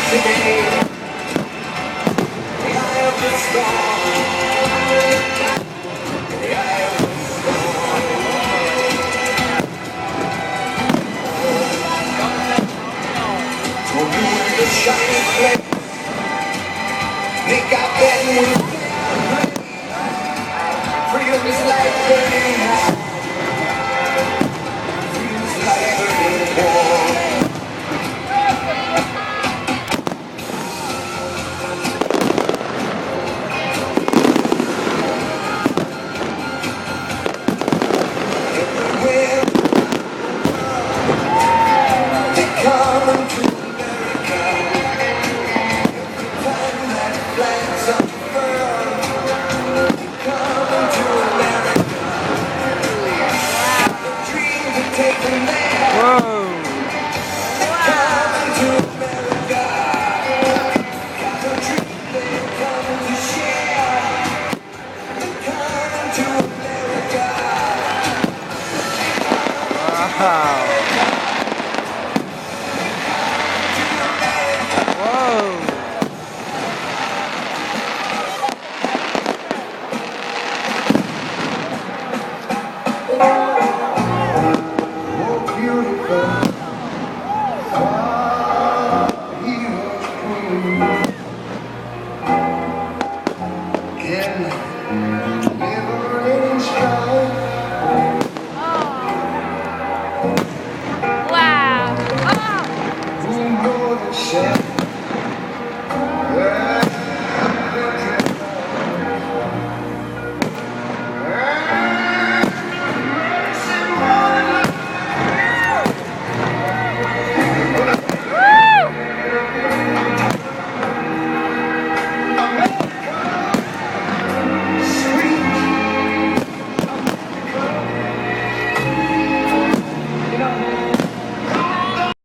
today. The eye of the storm. The eye of the storm. Told you in the shining place. Make our bed with freedom is like burning hot. Freedom is like burning warm. Everywhere they come into America. Every time that flag's unfurled, they come into America. The dreams are taken there. Whoa! Come into America. The dreams they come to share. Come into America. Wow! Whoa! Oh, beautiful. Ah, he was queen. In never-ending strife. Wow! Oh! Who knows the